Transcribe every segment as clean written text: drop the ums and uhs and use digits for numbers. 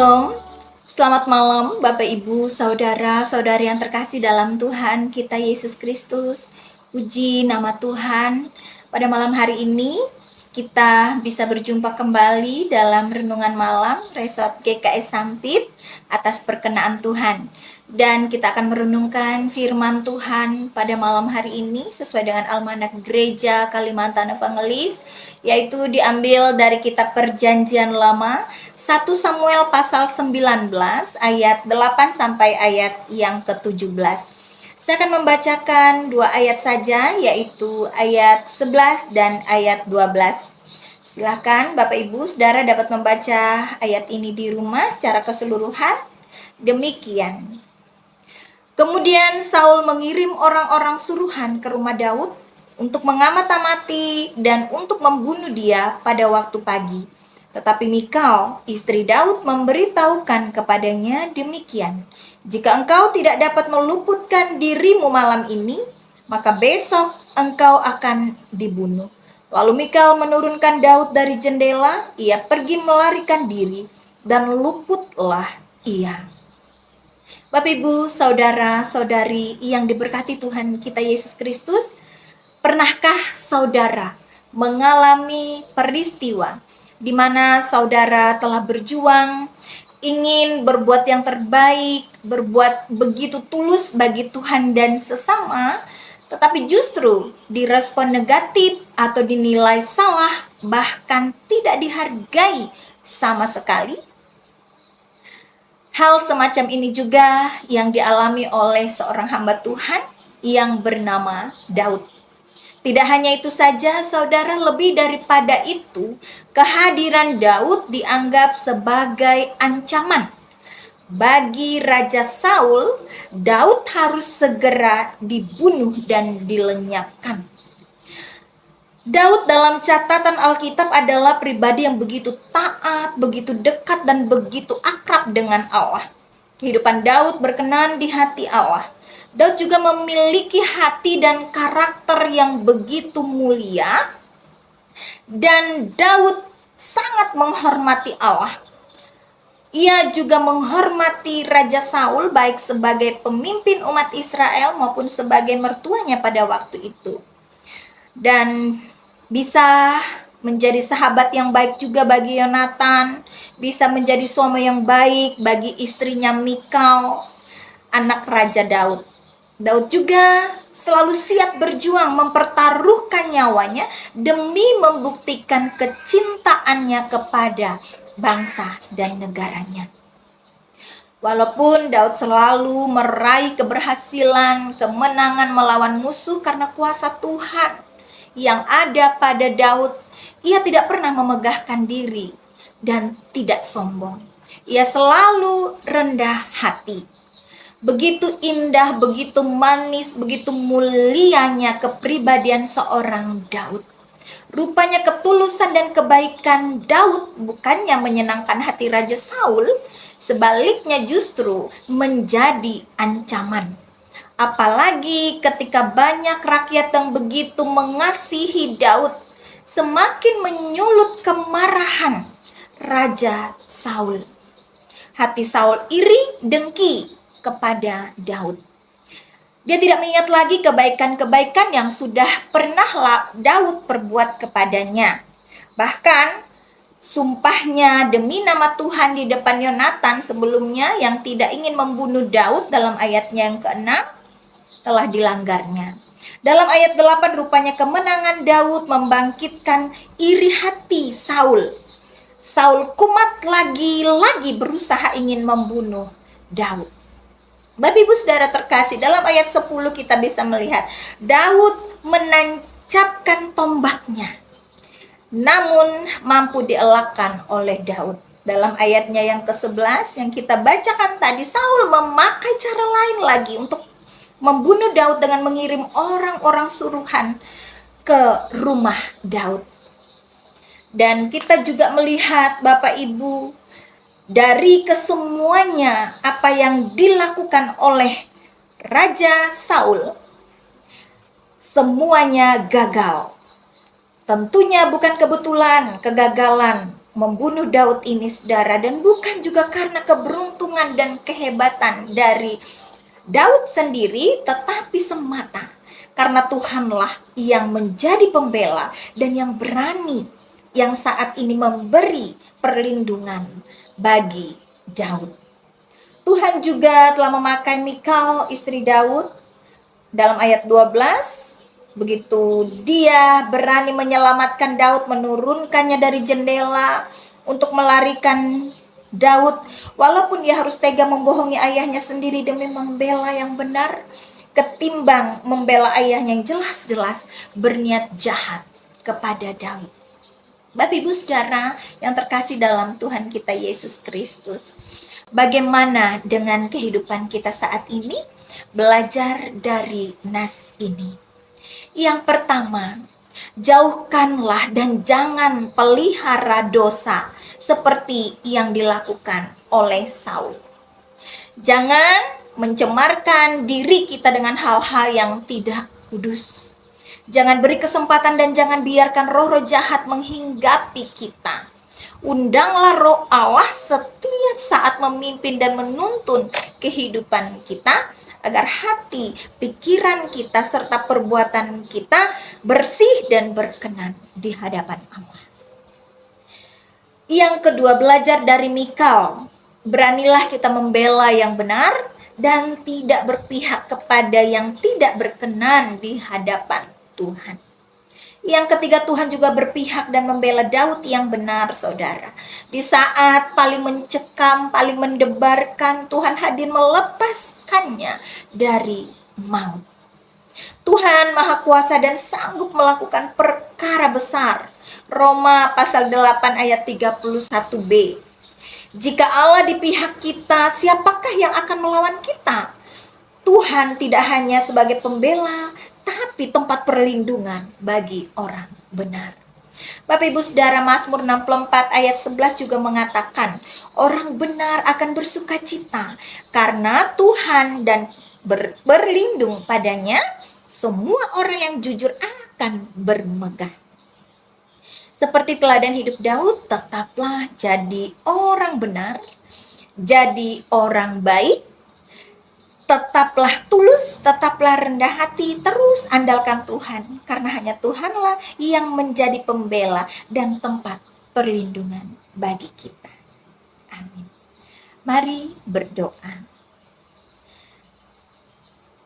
Shalom, selamat malam Bapak Ibu, Saudara-saudari yang terkasih dalam Tuhan kita Yesus Kristus. Puji nama Tuhan, pada malam hari ini kita bisa berjumpa kembali dalam Renungan Malam Resort GKS Sampit atas perkenaan Tuhan. Dan kita akan merenungkan firman Tuhan pada malam hari ini sesuai dengan Almanak Gereja Kalimantan Evangelis, yaitu diambil dari kitab Perjanjian Lama 1 Samuel pasal 19 ayat 8 sampai ayat yang ke-17. Saya akan membacakan 2 ayat saja, yaitu ayat 11 dan ayat 12. Silakan Bapak Ibu Saudara dapat membaca ayat ini di rumah secara keseluruhan. Demikian. Kemudian Saul mengirim orang-orang suruhan ke rumah Daud untuk mengamati dan untuk membunuh dia pada waktu pagi. Tetapi Mikal, istri Daud, memberitahukan kepadanya demikian, "Jika engkau tidak dapat meluputkan dirimu malam ini, maka besok engkau akan dibunuh." Lalu Mikal menurunkan Daud dari jendela, ia pergi melarikan diri, dan luputlah ia. Bapak Ibu, saudara-saudari yang diberkati Tuhan kita Yesus Kristus, pernahkah saudara mengalami peristiwa di mana saudara telah berjuang, ingin berbuat yang terbaik, berbuat begitu tulus bagi Tuhan dan sesama, tetapi justru direspon negatif atau dinilai salah, bahkan tidak dihargai sama sekali? Hal semacam ini juga yang dialami oleh seorang hamba Tuhan yang bernama Daud. Tidak hanya itu saja, saudara, lebih daripada itu, kehadiran Daud dianggap sebagai ancaman. Bagi Raja Saul, Daud harus segera dibunuh dan dilenyapkan. Daud dalam catatan Alkitab adalah pribadi yang begitu taat, begitu dekat, dan begitu akrab dengan Allah. Kehidupan Daud berkenan di hati Allah. Daud juga memiliki hati dan karakter yang begitu mulia, dan Daud sangat menghormati Allah. Ia juga menghormati Raja Saul baik sebagai pemimpin umat Israel maupun sebagai mertuanya pada waktu itu. Dan bisa menjadi sahabat yang baik juga bagi Yonatan, bisa menjadi suami yang baik bagi istrinya Mikal, anak Raja Daud. Daud juga selalu siap berjuang mempertaruhkan nyawanya demi membuktikan kecintaannya kepada bangsa dan negaranya. Walaupun Daud selalu meraih keberhasilan, kemenangan melawan musuh karena kuasa Tuhan yang ada pada Daud, ia tidak pernah memegahkan diri dan tidak sombong. Ia selalu rendah hati. Begitu indah, begitu manis, begitu mulianya kepribadian seorang Daud. Rupanya ketulusan dan kebaikan Daud bukannya menyenangkan hati Raja Saul, sebaliknya justru menjadi ancaman. Apalagi ketika banyak rakyat yang begitu mengasihi Daud, semakin menyulut kemarahan Raja Saul. Hati Saul iri, dengki kepada Daud. Dia tidak mengingat lagi kebaikan-kebaikan yang sudah pernah Daud perbuat kepadanya. Bahkan sumpahnya demi nama Tuhan di depan Yonatan sebelumnya yang tidak ingin membunuh Daud dalam ayatnya yang ke-6 telah dilanggarnya. Dalam ayat 8 rupanya kemenangan Daud membangkitkan iri hati Saul. Saul kumat lagi-lagi berusaha ingin membunuh Daud. Bapak Ibu Saudara terkasih, dalam ayat 10 kita bisa melihat Daud menancapkan tombaknya, namun mampu dielakkan oleh Daud. Dalam ayatnya yang ke-11 yang kita bacakan tadi, Saul memakai cara lain lagi untuk membunuh Daud dengan mengirim orang-orang suruhan ke rumah Daud. Dan kita juga melihat Bapak Ibu, dari kesemuanya apa yang dilakukan oleh Raja Saul, semuanya gagal. Tentunya bukan kebetulan kegagalan membunuh Daud ini, saudara, dan bukan juga karena keberuntungan dan kehebatan dari Daud sendiri, tetapi semata karena Tuhanlah yang menjadi pembela dan yang berani, yang saat ini memberi perlindungan bagi Daud. Tuhan juga telah memakai Mikal, istri Daud, dalam ayat 12. Begitu dia berani menyelamatkan Daud, menurunkannya dari jendela untuk melarikan Daud, walaupun dia harus tega membohongi ayahnya sendiri demi membela yang benar, ketimbang membela ayahnya yang jelas-jelas berniat jahat kepada Daud. Bapak Ibu Saudara yang terkasih dalam Tuhan kita Yesus Kristus, bagaimana dengan kehidupan kita saat ini? Belajar dari nas ini. Yang pertama, jauhkanlah dan jangan pelihara dosa seperti yang dilakukan oleh Saul. Jangan mencemarkan diri kita dengan hal-hal yang tidak kudus. Jangan beri kesempatan dan jangan biarkan roh-roh jahat menghinggapi kita. Undanglah roh Allah setiap saat memimpin dan menuntun kehidupan kita, agar hati, pikiran kita, serta perbuatan kita bersih dan berkenan di hadapan Allah. Yang kedua, belajar dari Mikal. Beranilah kita membela yang benar dan tidak berpihak kepada yang tidak berkenan di hadapan Tuhan. Yang ketiga, Tuhan juga berpihak dan membela Daud yang benar, saudara. Di saat paling mencekam, paling mendebarkan, Tuhan hadir melepaskannya dari maut. Tuhan Maha Kuasa dan sanggup melakukan perkara besar. Roma pasal 8 ayat 31b. Jika Allah di pihak kita, siapakah yang akan melawan kita? Tuhan tidak hanya sebagai pembela, tapi tempat perlindungan bagi orang benar. Bapak Ibu Saudara, Mazmur 64 ayat 11 juga mengatakan, orang benar akan bersuka cita karena Tuhan dan berlindung padanya, semua orang yang jujur akan bermegah. Seperti teladan hidup Daud, tetaplah jadi orang benar, jadi orang baik, tetaplah tulus, tetaplah rendah hati, terus andalkan Tuhan. Karena hanya Tuhanlah yang menjadi pembela dan tempat perlindungan bagi kita. Amin. Mari berdoa.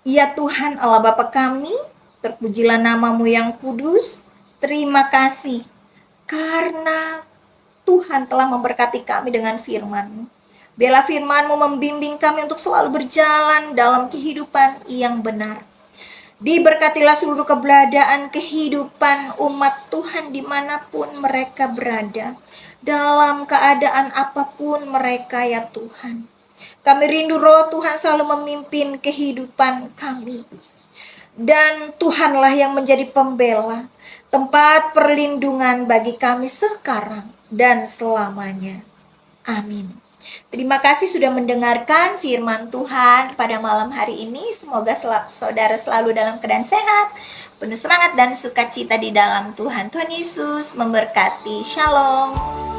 Ya Tuhan Allah Bapa kami, terpujilah nama-Mu yang kudus. Terima kasih karena Tuhan telah memberkati kami dengan firman-Mu. Biarlah firman-Mu membimbing kami untuk selalu berjalan dalam kehidupan yang benar. Diberkatilah seluruh keberadaan kehidupan umat Tuhan dimanapun mereka berada, dalam keadaan apapun mereka ya Tuhan. Kami rindu Roh Tuhan selalu memimpin kehidupan kami. Dan Tuhanlah yang menjadi pembela, tempat perlindungan bagi kami sekarang dan selamanya. Amin. Terima kasih sudah mendengarkan firman Tuhan pada malam hari ini. Semoga saudara selalu dalam keadaan sehat, penuh semangat dan sukacita di dalam Tuhan. Tuhan Yesus memberkati. Shalom.